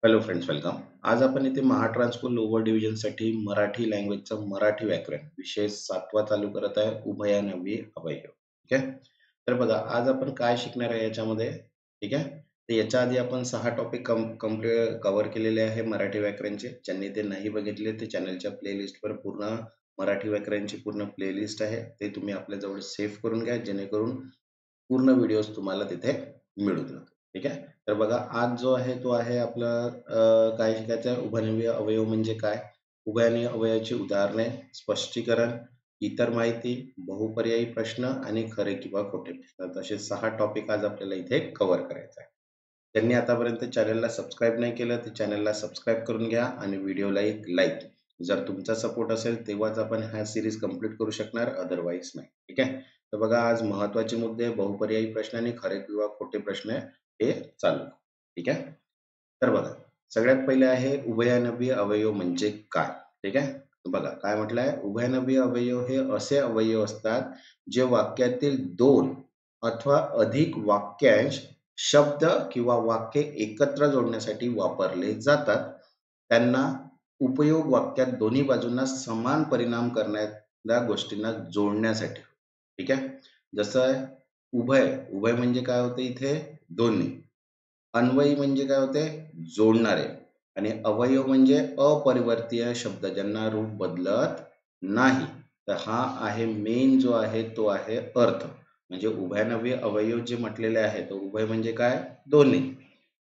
Hello friends, welcome. आज आपण इथे महाट्रान्सको लोअर डिव्हिजनसाठी मराठी लँग्वेजचं मराठी व्याकरण विषय 7वा चालू करत आहे, उभयनामी अवयव. ठीक आहे. तर बघा, आज आपण काय शिकणार आहे याच्यामध्ये. ठीक आहे. तर याच्या आधी आपण 6 टॉपिक कव्हर केलेले आहे मराठी व्याकरणचे. ज्यांनी ते नाही बघितले ते चॅनलच्या प्लेलिस्टवर पूर्ण मराठी व्याकरणची पूर्ण प्लेलिस्ट आहे, ते तुम्ही आपल्याजवळ सेव्ह करून घ्या, जेणेकरून पूर्ण व्हिडिओज तुम्हाला तिथे मिळून जातील. ठीक आहे. तर बघा, आज जो आहे तो आहे आपला काय शिकायचं आहे, उभयनिष्ठ अवयव म्हणजे काय, उभयनिष्ठ अवयवाची उदाहरणे, स्पष्टीकरण, इतर माहिती, बहुपर्यायी प्रश्न आणि खरे किंवा खोटे प्रश्न, असे 6 टॉपिक आज आपल्याला इथे कव्हर करायचं आहे. त्यांनी आतापर्यंत चॅनलला सबस्क्राईब नाही केलं तर चॅनलला सबस्क्राईब करून घ्या आणि व्हिडिओला एक लाईक. जर तुमचा सपोर्ट असेल तेव्हाच आपण हा सिरीज कंप्लीट करू शकणार, अदरवाईज नाही. ठीक आहे. तर बघा, आज महत्वाचे मुद्दे, बहुपर्यायी प्रश्न आणि खरे किंवा खोटे प्रश्न हे चालू. ठीक आहे. तर बघा, सगळ्यात पहिले आहे उभयनामी अवयव म्हणजे काय. ठीक आहे. बघा काय म्हटलंय, उभयनामी अवयव हे असे अवयव असतात जे वाक्यातील दोन अथवा अधिक वाक्यांश, शब्द किंवा वाक्य एकत्र जोडण्यासाठी वापरले जातात. त्यांना उपयोग वाक्यात दोन्ही बाजूंना समान परिणाम करणाऱ्या गोष्टींना जोडण्यासाठी. ठीक आहे. जसं आहे उभय, उभय म्हणजे काय होते इथे, दोन्ही. अन्वयी म्हणजे काय होते, जोडणारे. आणि अवयव म्हणजे अपरिवर्तीय शब्द ज्यांना रूप बदलत नाही. तर हा आहे मेन जो आहे तो आहे अर्थ. म्हणजे उभयनामी अवयव जे म्हटलेले आहे, तो उभय म्हणजे काय, दोन्ही.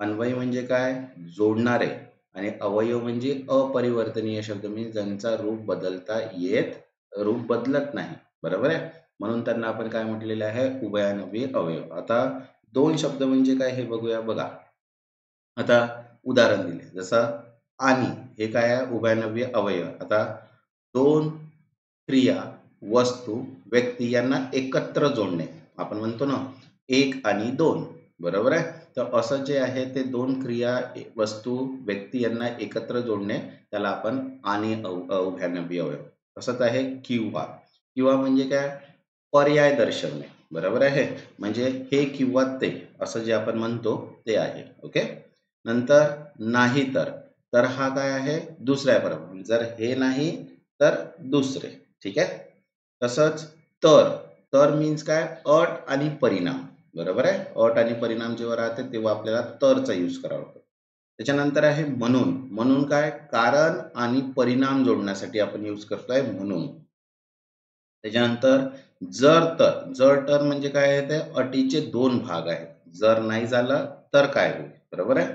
अन्वयी म्हणजे काय, जोडणारे. आणि अवयव म्हणजे अपरिवर्तनीय शब्द, म्हणजे ज्यांचा रूप बदलता येत, रूप बदलत नाही. बरोबर आहे. म्हणून त्यांना आपण काय म्हटलेले आहे, उभयनामी अवयव. आता दोन शब्द म्हणजे काय हे बघूया. बघा, आता उदाहरण दिले जसं आणि, हे काय आहे, उभयनामी अवयव. आता दोन क्रिया, वस्तू, व्यक्ती यांना एकत्र जोडणे, आपण म्हणतो ना एक आणि दोन. बरोबर आहे. तर असं जे आहे ते दोन क्रिया, वस्तू, व्यक्ती यांना एकत्र जोडणे, त्याला आपण आणि उभयनामी अवयव. तसंच आहे किंवा. किंवा म्हणजे काय, पर्याय दर्शवणे. बरोबर आहे. म्हणजे हे किंवा ते असं जे आपण म्हणतो ते आहे. ओके. नंतर नाही तर, तर हा काय आहे, दुसऱ्या प्रमाणे, जर हे नाही तर दुसरे. ठीक आहे. तसंच तर, तर मीन्स काय, अट आणि परिणाम. बरोबर आहे. अट आणि परिणाम जेव्हा राहते तेव्हा आपल्याला तरचा यूज करावा लागतो. त्याच्यानंतर आहे म्हणून. म्हणून काय, कारण आणि परिणाम जोडण्यासाठी आपण यूज करतोय म्हणून. त्याच्यानंतर जर तर, जर तर म्हणजे काय आहे, ते अटीचे दोन भाग आहेत. जर नाही झालं तर काय होईल. बरोबर आहे.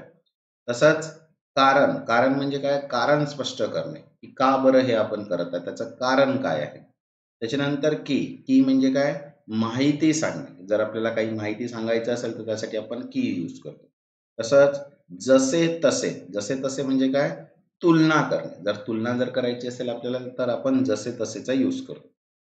तसंच कारण, कारण म्हणजे काय, कारण स्पष्ट करणे, की का बरं हे आपण करत आहे, त्याचं कारण काय आहे. त्याच्यानंतर की, की म्हणजे काय, माहिती सांगणे. जर आपल्याला काही माहिती सांगायचं असेल तर त्यासाठी आपण की यूज करतो. तसंच जसे तसे, जसे तसे म्हणजे काय, तुलना करणे. जर तुलना जर करायची असेल आपल्याला तर आपण जसे तसेचा यूज करतो.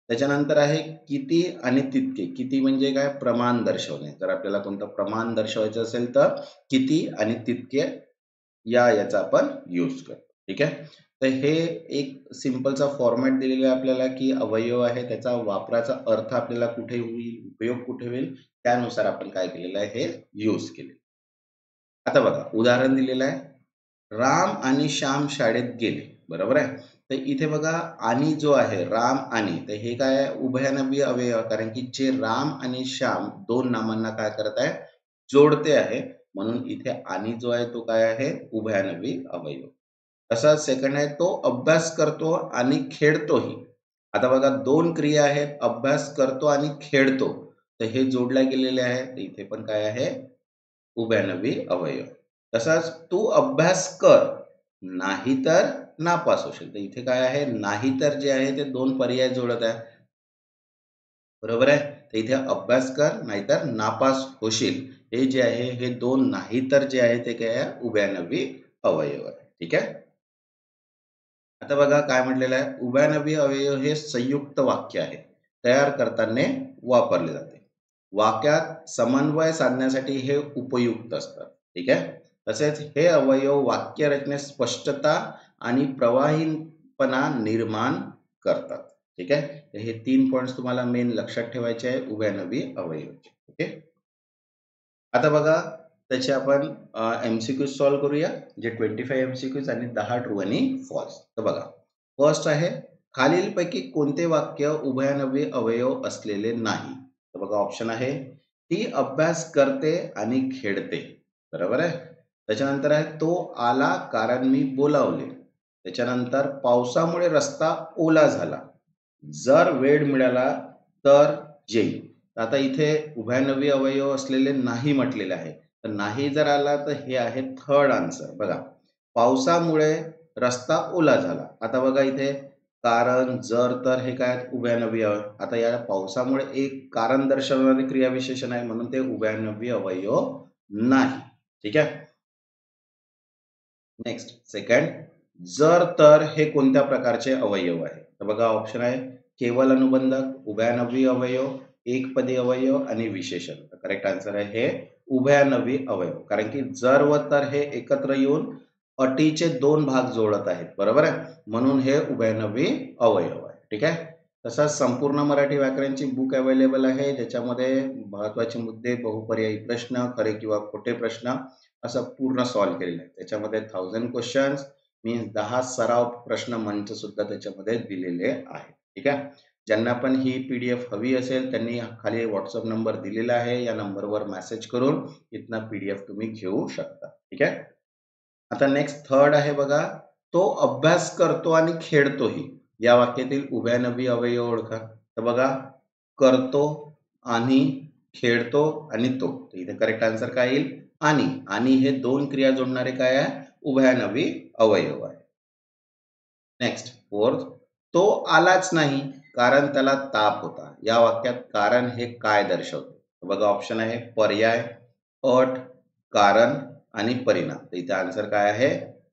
त्याच्यानंतर आहे किती आणि तितके. किती म्हणजे काय, प्रमाण दर्शवणे. जर आपल्याला कोणतं प्रमाण दर्शवायचं असेल तर किती आणि तितके याचा आपण यूज करतो. ठीक आहे. तर हे एक सिंपलचा फॉर्मॅट दिलेला आहे आपल्याला, की अवयव आहे त्याचा वापराचा अर्थ आपल्याला कुठे होईल, उपयोग कुठे होईल, त्यानुसार आपण काय केलेलं आहे, हे यूज केले. आता बघा उदाहरण दिलेलं आहे, राम आणि श्याम शाळेत गेले. बरोबर आहे. तर इथे बघा, आणि जो आहे राम आणि, तर हे काय आहे, उभयनामी अवयव, कारण की जे राम आणि श्याम दोन नामांना काय करत आहे, जोडते आहे. म्हणून इथे आणि जो आहे तो काय आहे, उभयनामी अवयव. तसा सेकंड आहे, तो अभ्यास करतो आणि खेळतोही. आता बघा, दोन क्रिया आहेत, अभ्यास करतो आणि खेळतो. तर हे जोडल्या गेलेले आहे. तर इथे पण काय आहे, उभयनामी अवयव. तसाच तू अभ्यास कर, नाहीतर नापास होशील. तर इथे काय आहे, नाहीतर जे आहे ते दोन पर्याय जोडत आहे. बरोबर आहे. तर इथे अभ्यास कर नाहीतर नापास होशील, हे जे आहे हे दोन नाहीतर जे आहे ते काय आहे, उभयनामी अवयव आहे. ठीक आहे. आता बघा काय म्हटलेलं आहे, उभयनामी अवयव हे संयुक्त वाक्य आहे, तयार करताना वापरले जाते. वाक्यात समन्वय साधण्यासाठी हे उपयुक्त असतात. ठीक आहे. तसेच हे अवयव वाक्य रचनेत स्पष्टता आणि प्रवाहीपणा निर्माण करतात. ठीक आहे. तर हे 3 पॉइंट्स तुम्हाला मेन लक्षात ठेवायचे आहे उभयनामी अवयवाचे. ओके. आता बघा, त्याचे आपण MCQ सॉल्व्ह करूया, जे 25 MCQs आणि 10 ट्रू आणि फॉल्स. तर बघा, फर्स्ट आहे, खालीलपैकी कोणते वाक्य उभयनवी अवयव असलेले नाही? तर बघा ऑप्शन आहे, ती अभ्यास करते आणि खेळते. बरोबर आहे. त्याच्यानंतर आहे, तो आला कारण मी बोलावले. त्याच्यानंतर पावसामुळे रस्ता ओला झाला. जर वेळ मिळाला तर येईल. आता इथे उभयनवी अवयव असलेले नाही म्हटलेले आहे. तर नाही जर आला तर हे आहे थर्ड आन्सर. बघा, पावसामुळे रस्ता ओला झाला. आता बघा इथे कारण, जर, तर हे काय आहेत? उभयनवी अवयव. आता या पावसामुळे एक कारण दर्शवणारे क्रियाविशेषण आहे, म्हणून ते उभयनवी अवयव नाही. ठीक आहे. नेक्स्ट सेकंड, जर, तर हे कोणत्या प्रकारचे अवयव आहे? तर बघा ऑप्शन आहे, केवल अनुबंधक, उभयनवी अवयव, एकपदी अवयव आणि विशेषण. करेक्ट आन्सर आहे हे उभयनवी अवयव, कारण की जर व तर हे एकत्र येऊन अटीचे दोन भाग जोडत आहेत. बरोबर आहे, म्हणून हे उभयनवी अवयव आहे. ठीक आहे. तसंच संपूर्ण मराठी व्याकरणची बुक अवेलेबल आहे, ज्याच्यामध्ये महत्वाचे मुद्दे, बहुपर्यायी प्रश्न, खरे किंवा खोटे प्रश्न असं पूर्ण सॉल्व्ह केलेलं आहे. त्याच्यामध्ये 1000 क्वेश्चन्स मीन्स 10 सराव प्रश्न मंच सुद्धा त्याच्यामध्ये दिलेले आहे. ठीक आहे. ज्यांना पण ही PDF हवी असेल त्यांनी खाली व्हॉट्सअप नंबर दिलेला आहे, या नंबरवर मेसेज करून इथनं PDF तुम्ही घेऊ शकता. ठीक आहे. आता नेक्स्ट थर्ड आहे बघा, तो अभ्यास करतो आणि खेळतोही. या वाक्यातील उभयनवी अवयव ओळखा. तर बघा, करतो आणि खेळतो आणि तो. इथे करेक्ट आन्सर काय येईल? आणि हे दोन क्रिया जोडणारे काय आहे? उभयनवी अवयव आहे. नेक्स्ट फोर्थ, तो आलाच नाही कारण त्याला ताप होता. या वाक्यात कारण हे काय दर्शवते? बघा ऑप्शन आहे, पर्याय, अट, कारण आणि परिणाम. तर इथे आन्सर काय आहे?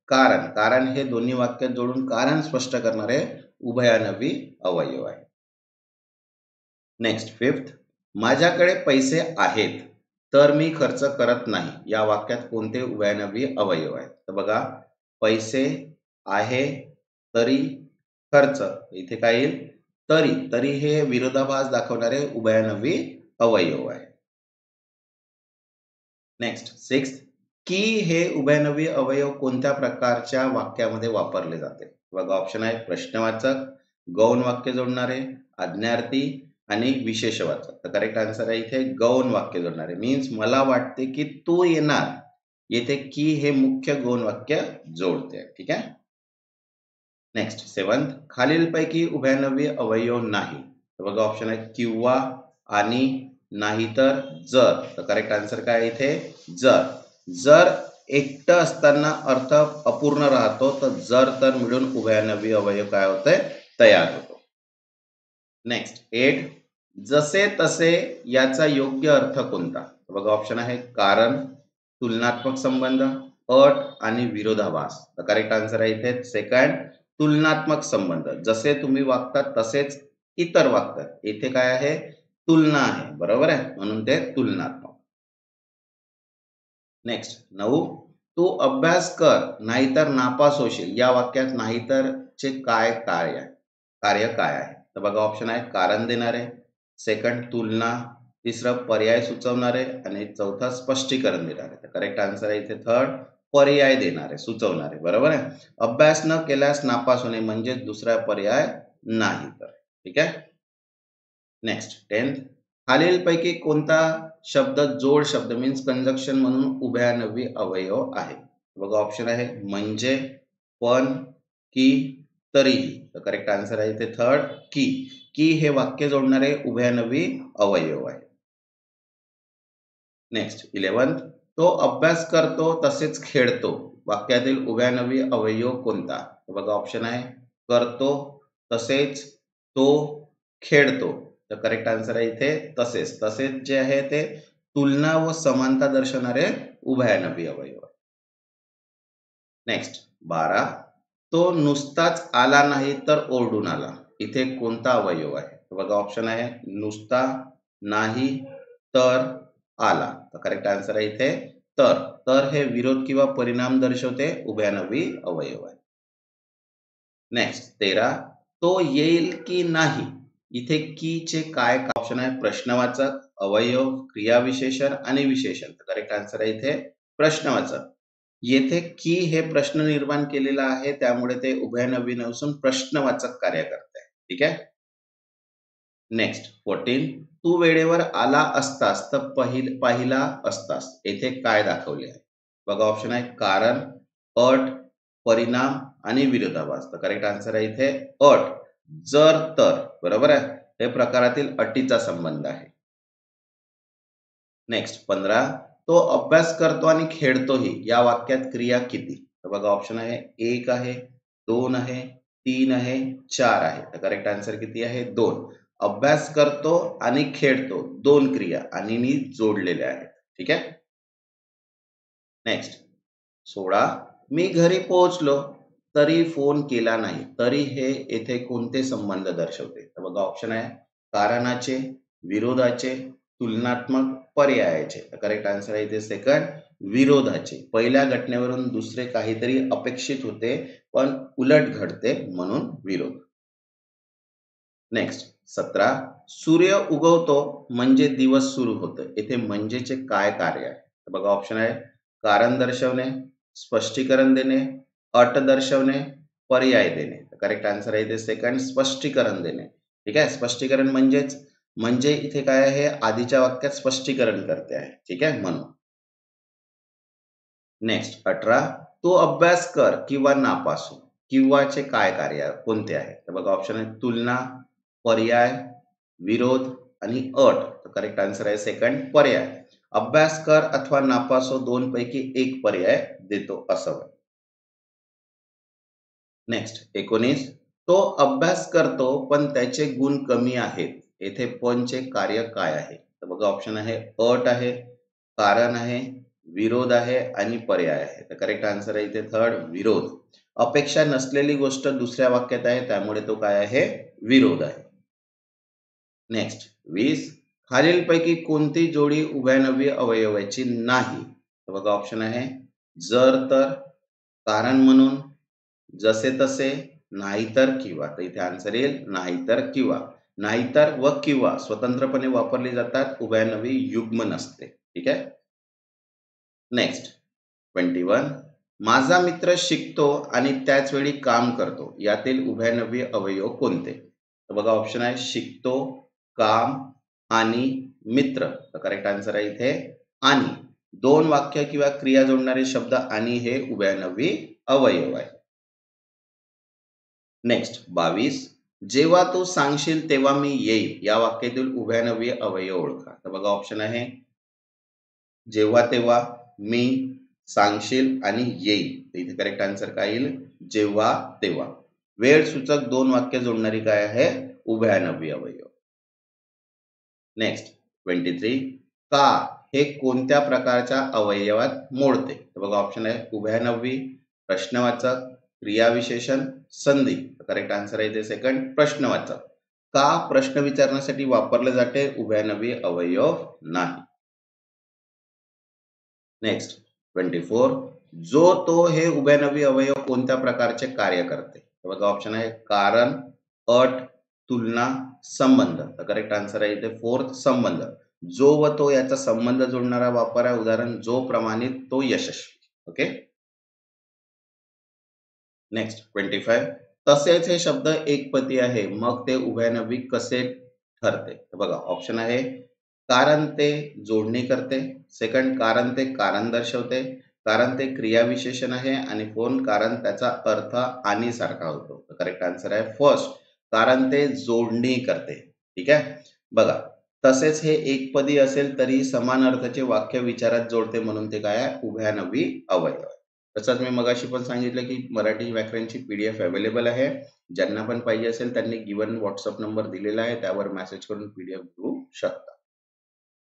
कारण. कारण हे दोन्ही वाक्यात जोडून कारण स्पष्ट करणारे उभयनवी अवयव आहे. नेक्स्ट फिफ्थ, माझ्याकडे पैसे आहेत तर मी खर्च करत नाही. या वाक्यात कोणते उभयनवी अवयव आहेत? तर बघा, पैसे आहे तरी खर्च. इथे काय येईल? तरी. तरी हे विरोधाभास दाखवणारे उभयनवी अवयव आहे. नेक्स्ट सिक्स्थ, की हे उभयनवी अवयव कोणत्या प्रकारच्या वाक्यामध्ये वापरले जाते? बघा ऑप्शन आहे, प्रश्नवाचक, गौण वाक्य जोडणारे, आज्ञार्थी आणि विशेषवाचक. तर करेक्ट आन्सर आहे इथे गौण वाक्य जोडणारे. मीन्स मला वाटते की तू येणार. येथे की हे मुख्य गौण वाक्य जोडते. ठीक आहे. नेक्स्ट सेवंथ, खालीलपैकी उभयनवी अवयव नाही. तर बघा ऑप्शन आहे, किंवा, आणि, नाहीतर, जर. तर करेक्ट आन्सर काय इथे? जर. जर एकटं असताना अर्थ अपूर्ण राहतो, तर जर तर मिळून उभयनवी अवयव काय होते? तयार होतो. नेक्स्ट 8, जसे तसे याचा योग्य अर्थ कोणता? बघा ऑप्शन आहे, कारण, तुलनात्मक संबंध, अट आणि विरोधाभास. तर करेक्ट आन्सर आहे इथे सेकंड, तुलनात्मक संबंध. जसे तुम्ही वागतात तसेच इतर वागतात. इथे काय आहे? तुलना आहे. बरोबर आहे, म्हणून ते तुलनात्मक. नेक्स्ट 9, तू अभ्यास कर नाहीतर नापास होशील. या वाक्यात नाहीतरचे काय कार्य काय आहे? तर बघा ऑप्शन आहे, कारण देणारे, सेकंड तुलना, तिसरं पर्याय सुचवणारे आणि चौथा स्पष्टीकरण देणारे. तर करेक्ट आन्सर आहे इथे थर्ड, पर्याय देणारे, सुचवणारे. बरोबर आहे. अभ्यास न केल्यास नापास होणे म्हणजे दुसरा पर्याय नाही तर. ठीक आहे. नेक्स्ट 10, खालीलपैकी कोणता शब्द जोड शब्द मीन्स कंजक्शन म्हणून उभयनवी अवयव आहे? बघा ऑप्शन आहे, म्हणजे, पण, की, तरीही. तर करेक्ट आन्सर आहे इथे थर्ड, की. की हे वाक्य जोडणारे उभयनवी अवयव आहे. नेक्स्ट 11, तो अभ्यास करतो तसेच खेळतो. वाक्यातील उभयनवी अवयव कोणता? बघा ऑप्शन आहे, करतो, तसेच, तो, खेळतो. तर करेक्ट आन्सर आहे इथे तसेच. तसेच जे आहे ते तुलना व समानता दर्शवणारे उभयनवी अवयव. नेक्स्ट 12, तो नुसताच आला नाही तर ओरडून आला. इथे कोणता अवयव आहे? बघा ऑप्शन आहे, नुसता, नाही, तर, आला. तर करेक्ट आन्सर आहे इथे तर. तर हे विरोध किंवा परिणाम दर्शवते उभयनवी अवयव आहे. नेक्स्ट 13, तो येईल की नाही इथे कीचे काय ऑप्शन आहे? प्रश्नवाचक, अवयव, क्रियाविशेषण आणि विशेषण. करेक्ट आन्सर आहे इथे प्रश्नवाचक. येथे की हे प्रश्न निर्माण केलेला आहे, त्यामुळे ते उभयनवी नसून प्रश्नवाचक कार्य करत आहे. ठीक आहे. नेक्स्ट 14. तू वेळेवर आला असतास तर पाहिला असतास. येथे काय दाखवले आहे? बघा ऑप्शन आहे कारण, अट, परिणाम आणि विरोधाभास. तर करेक्ट आन्सर आहे इथे अट. जर तर, बरोबर आहे, हे प्रकारातील अटीचा संबंध आहे. नेक्स्ट 15. तो अभ्यास करतो आणि खेळतोही या वाक्यात क्रिया किती? तर बघा ऑप्शन आहे 1 आहे, 2 आहे, 3 आहे, 4 आहे. तर करेक्ट आन्सर किती आहे? 2. अभ्यास करतो आणि खेळतो, 2 क्रिया आणि नी जोडलेल्या आहेत. ठीक आहे. नेक्स्ट 16. मी घरी पोहोचलो तरी फोन केला नाही. तरी हे येथे कोणते संबंध दर्शवते? तर बघा ऑप्शन आहे कारणाचे, विरोधाचे, तुलनात्मक, पर्यायाचे. तर करेक्ट आन्सर आहे इथे सेकंड, विरोधाचे. पहिल्या घटनेवरून दुसरे काहीतरी अपेक्षित होते पण उलट घडते म्हणून विरोध. नेक्स्ट 17. सूर्य उगवतो म्हणजे दिवस सुरू होतो. येथे म्हणजेचे काय कार्य आहे? तर बघा ऑप्शन आहे कारण दर्शवणे, स्पष्टीकरण देणे, अट दर्शवणे, पर्याय देणे. करेक्ट आन्सर आहे इथे सेकंड, स्पष्टीकरण देणे. ठीक आहे. स्पष्टीकरण म्हणजे इथे काय आहे? आधीच्या वाक्यात स्पष्टीकरण करते आहे. ठीक आहे, म्हणून. नेक्स्ट 18. तो अभ्यास कर किंवा नापास हो. किंवाचे काय कार्य कोणते आहे? तर बघा ऑप्शन आहे तुलना, पर्याय, विरोध आणि अट. तर करेक्ट आन्सर आहे सेकंड, पर्याय. अभ्यास कर अथवा नापास हो, दोन पैकी एक पर्याय देतो असावा. नेक्स्ट 19. तो अभ्यास करतो पण त्याचे गुण कमी आहेत. येथे पण चे कार्य काय आहे? तर बघा ऑप्शन आहे अट आहे, कारण आहे, विरोध आहे आणि पर्याय आहे. तर करेक्ट आन्सर आहे इथे थर्ड, विरोध. अपेक्षा नसलेली गोष्ट दुसऱ्या वाक्यात आहे, त्यामुळे तो काय आहे? विरोध आहे. नेक्स्ट 20. खालीलपैकी कोणती जोडी उभयनवी अवयवाची नाही? तर बघा ऑप्शन आहे जर तर, कारण म्हणून, जसे तसे, नाहीतर किंवा. तर इथे आन्सर येईल नाहीतर किंवा. नाहीतर व किंवा स्वतंत्रपणे वापरली जातात, उभयनवी युग्म नसते. ठीक आहे. नेक्स्ट 21. माझा मित्र शिकतो आणि त्याच वेळी काम करतो, यातील उभयनवी अवयव कोणते? तर बघा ऑप्शन आहे शिकतो, काम आणि मित्र. तर करेक्ट आन्सर आहे इथे आणि. दोन वाक्य किंवा क्रिया जोडणारे शब्द आणि हे उभयनवी अवयव आहे. नेक्स्ट 22. जेव्हा तू सांगशील तेव्हा मी येईल या वाक्यातील उभयनवी अवयव ओळखा. तर बघा ऑप्शन आहे जेव्हा तेव्हा, मी, सांगशील आणि येईल. तर इथे करेक्ट आन्सर काय येईल? जेव्हा तेव्हा. वेळ सूचक दोन वाक्य जोडणारी काय आहे? उभयनवी अवयव. नेक्स्ट 23. का हे कोणत्या प्रकारच्या अवयवात मोडते? तर बघा ऑप्शन आहे उभयनवी, प्रश्नवाचक, क्रियाविशेषण, संधी. करेक्ट आन्सर आहे इथे सेकंड, प्रश्नवाचक. का प्रश्न विचारण्यासाठी वापरले जाते, उभयनवी अवयव नाही. नेक्स्ट 24. जो तो हे उभयनवी अवयव कोणत्या प्रकारचे कार्य करते? तर बघा ऑप्शन आहे कारण, अट, तुलना, संबंध. तर करेक्ट आन्सर आहे इथे फोर्थ, संबंध. जो व तो याचा संबंध जोडणारा वापर आहे. उदाहरण जो प्रमाणित तो यशस्वी. ओके. नेक्स्ट 25. तसेच हे शब्द एकपदी आहे, मग ते उभयनवी कसे ठरते? तर बघा ऑप्शन आहे कारण ते जोडणी करते, सेकंड कारण ते कारण दर्शवते, कारण ते क्रियाविशेषण आहे आणि फोन कारण त्याचा अर्थ आणि सारखा होतो. करेक्ट आन्सर आहे फर्स्ट, कारण ते जोडणी करते. ठीक आहे. बघा तसेच हे एकपदी असेल तरी समान अर्थाचे वाक्य विचारात जोडते, म्हणून ते काय आहे? उभयनवी अवयव. तसंच मी मगाशी पण सांगितलं की मराठी व्याकरणची PDF अवेलेबल आहे. ज्यांना पण पाहिजे असेल त्यांनी गिवन व्हॉट्सअप नंबर दिलेला आहे, त्यावर मेसेज करून PDF घेऊ शकता.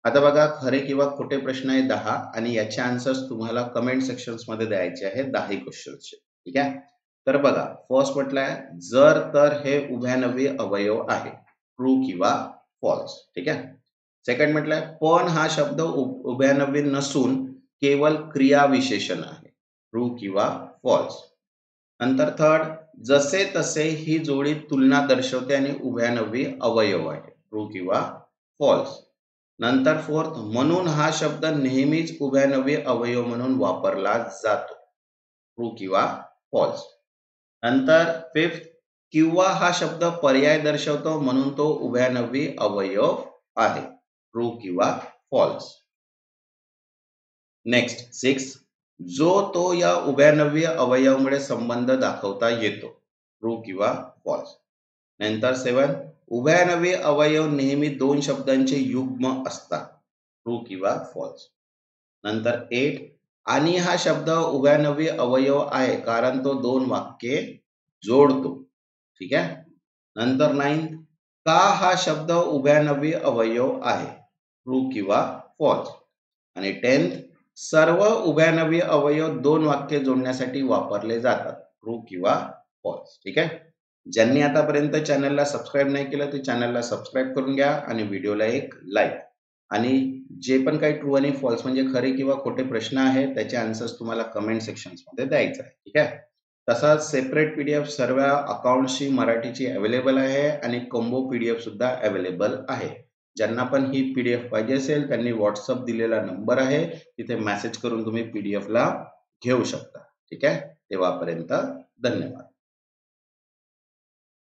आता बघा खरे किंवा खोटे प्रश्न आहे 10 आणि याचे आन्सर्स तुम्हाला कमेंट सेक्शन्स मध्ये द्यायचे आहेत 10 क्वेश्चन्सचे. ठीक आहे. तर बघा फर्स्ट म्हटलंय जर तर हे उभयनवी अवयव आहे, ट्रू किंवा फॉल्स. ठीक आहे. सेकंड म्हटलंय पण हा शब्द उभयनवी नसून केवळ क्रियाविशेषण आहे, ट्रू किंवा फॉल्स. नंतर थर्ड, जसे तसे ही जोडी तुलना दर्शवते आणि उभयनवी अवयव आहे. ट्रू किंवा फॉल्स. नंतर फोर्थ, म्हणून हा शब्द नेहमीच उभयनवी अवयव म्हणून वापरला जातो. ट्रू किंवा फॉल्स. नंतर फिफ्थ, किंवा हा शब्द पर्याय दर्शवतो म्हणून तो उभयनवी अवयव आहे. ट्रू किंवा फॉल्स. नेक्स्ट सिक्स, जो तो या उभयनवी अवयवामुळे संबंध दाखवता येतो. ट्रू किंवा फॉल्स. नंतर सेवन, उभयनवी अवयव नेहमी दोन शब्दांचे युग्म असतात. ट्रू किंवा फॉल्स. नंतर एट, आणि हा शब्द उभयनवी अवयव आहे कारण तो दोन वाक्ये जोडतो. ठीक आहे. नंतर नाईन, का हा शब्द उभयनवी अवयव आहे. ट्रू किंवा फॉल्स. आणि टेन्थ, सर्व उभयनवी अवयव दोन वाक्य जोडण्यासाठी वापरले जातात. ट्रू किंवा फॉल्स. ठीक आहे. ज्यांनी आतापर्यंत चॅनलला सबस्क्राईब नाही केलं ते चॅनलला सबस्क्राईब करून घ्या आणि व्हिडिओला एक लाईक. आणि जे पण काही ट्रू आणि फॉल्स म्हणजे खरे किंवा खोटे प्रश्न आहेत त्याचे आन्सर्स तुम्हाला कमेंट सेक्शन्स मध्ये द्यायचं आहे. ठीक आहे. तसाच सेपरेट पीडीएफ सर्व अकाउंटची मराठीची अवेलेबल आहे आणि कॉम्बो पीडीएफ सुद्धा अवेलेबल आहे. ज्यांना पण ही पीडीएफ पाहिजे असेल त्यांनी व्हॉट्सअप दिलेला नंबर आहे तिथे मेसेज करून तुम्ही पीडीएफ ला घेऊ शकता. ठीक आहे. तेव्हापर्यंत धन्यवाद.